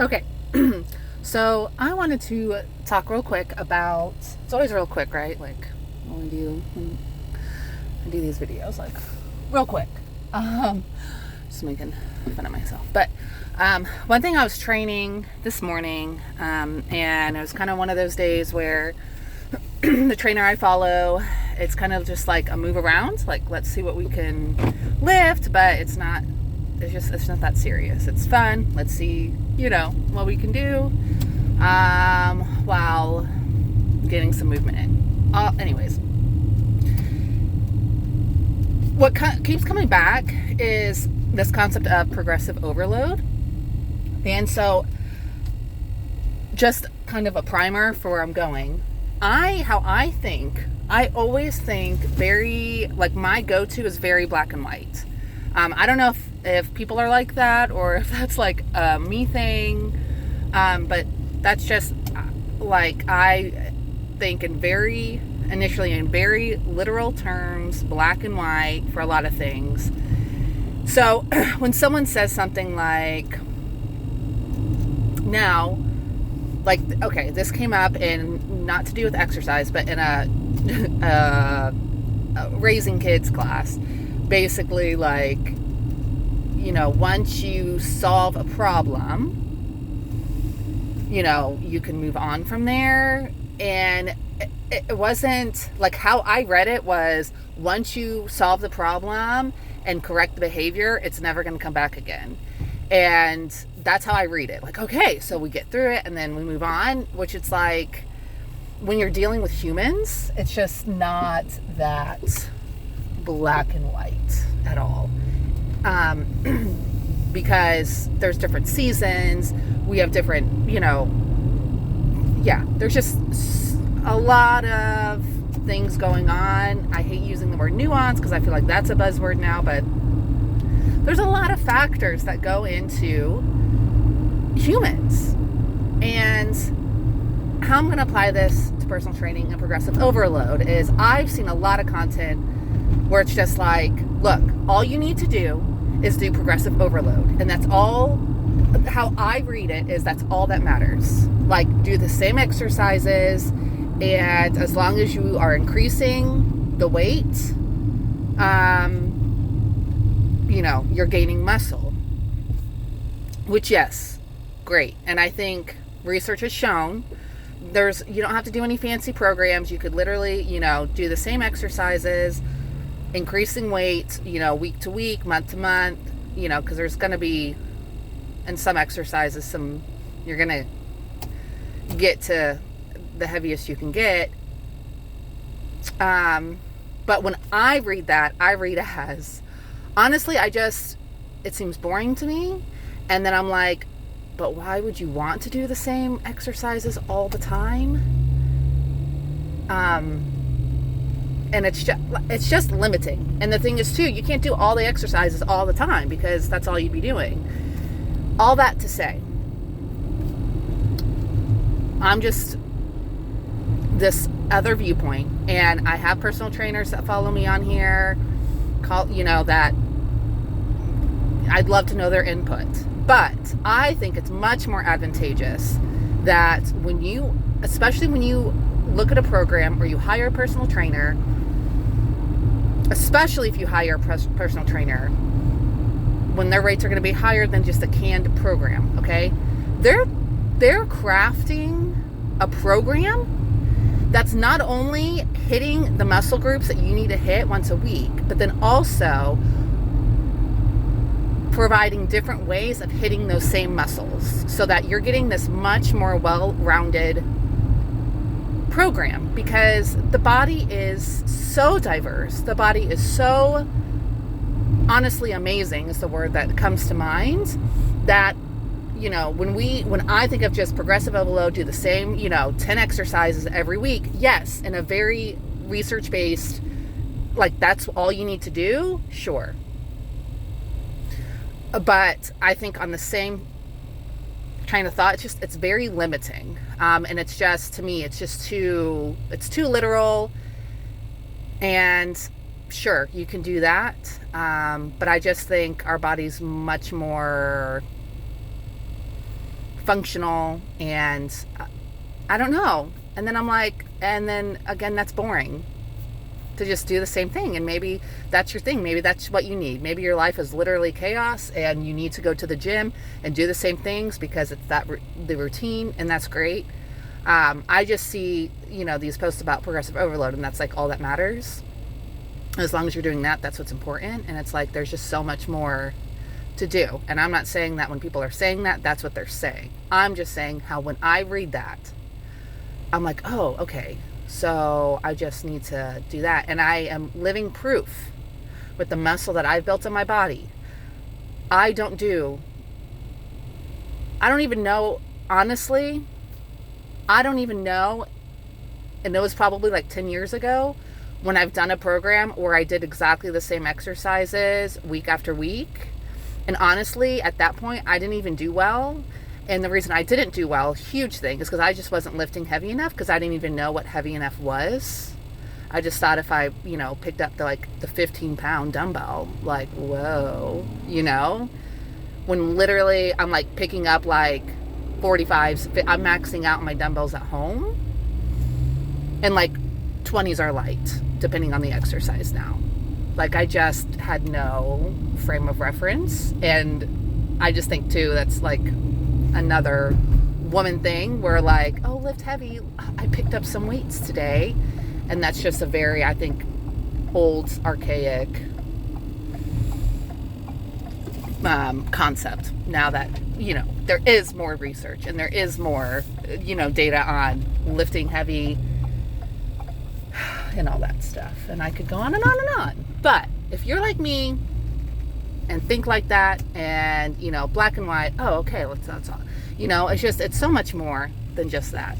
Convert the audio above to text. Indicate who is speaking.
Speaker 1: Okay. So I wanted to talk real quick about. It's always real quick, right? Like when I do these videos, like real quick. Um, just making fun of myself. But one thing I was training this morning, and it was kind of one of those days where the trainer I follow, it's kind of just like a move around. Like, let's see what we can lift, but it's not. It's not that serious. It's fun. Let's see, what we can do while getting some movement in. Anyways, what keeps coming back is this concept of progressive overload. And so, just kind of a primer for where I'm going. I always think my go-to is very black and white. I don't know if people are like that or if that's like a me thing, but that's just like I think initially in very literal terms, black and white for a lot of things. So when someone says something like, now, like, okay, this came up in, not to do with exercise, but in a raising kids class. Basically, like, once you solve a problem, you can move on from there. And it wasn't, like, how I read it was, once you solve the problem and correct the behavior, it's never going to come back again. And that's how I read it. Like, okay, so we get through it and then we move on, which it's like, when you're dealing with humans, it's just not that black and white at all. Because there's different seasons, we have different, there's just a lot of things going on. I hate using the word nuance because I feel like that's a buzzword now, but there's a lot of factors that go into humans. And how I'm going to apply this to personal training and progressive overload is, I've seen a lot of content where it's just like, look, all you need to do is do progressive overload. And that's all. How I read it is, that's all that matters. Like, do the same exercises, and as long as you are increasing the weight, you're gaining muscle. Which, yes, great. And I think research has shown you don't have to do any fancy programs. You could literally, do the same exercises, increasing weight, week to week, month to month, because there's going to be, in some exercises, you're going to get to the heaviest you can get. But when I read that, I read it as, honestly, it seems boring to me. And then I'm like, but why would you want to do the same exercises all the time? And it's just limiting. And the thing is, too, you can't do all the exercises all the time, because that's all you'd be doing. All that to say, I'm just this other viewpoint, and I have personal trainers that follow me on here, that I'd love to know their input. But I think it's much more advantageous that especially when you look at a program or you hire a personal trainer, especially if you hire a personal trainer, when their rates are going to be higher than just a canned program, okay? They're crafting a program that's not only hitting the muscle groups that you need to hit once a week, but then also providing different ways of hitting those same muscles, so that you're getting this much more well-rounded program, because the body is so diverse. The body is so, honestly, amazing is the word that comes to mind, that, when I think of just progressive overload, do the same, 10 exercises every week, yes, in a very research-based, like, that's all you need to do, sure. But I think on the same train of thought, it's very limiting. And it's just, to me, it's too literal. And sure, you can do that. But I just think our body's much more functional, and I don't know. And then I'm like, and then again, that's boring to just do the same thing. And maybe that's your thing. Maybe that's what you need. Maybe your life is literally chaos and you need to go to the gym and do the same things because it's the routine, and that's great. I just see, these posts about progressive overload, and that's like all that matters. As long as you're doing that, that's what's important. And it's like, there's just so much more to do. And I'm not saying that when people are saying that, that's what they're saying. I'm just saying how when I read that, I'm like, oh, okay. So I just need to do that. And I am living proof with the muscle that I've built in my body. I don't even know, honestly, I don't even know. And it was probably like 10 years ago when I've done a program where I did exactly the same exercises week after week. And honestly, at that point, I didn't even do well. And the reason I didn't do well, huge thing, is because I just wasn't lifting heavy enough, because I didn't even know what heavy enough was. I just thought if I, picked up the 15-pound dumbbell, like, whoa, when literally I'm like picking up like 45s, I'm maxing out my dumbbells at home, and like 20s are light, depending on the exercise now. Like, I just had no frame of reference. And I just think too, that's like another woman thing where like, oh, lift heavy, I picked up some weights today. And that's just a very, I think, old, archaic concept. Now that, there is more research and there is more, data on lifting heavy and all that stuff. And I could go on and on and on. But if you're like me and think like that, and, black and white, oh, okay, that's all. It's so much more than just that.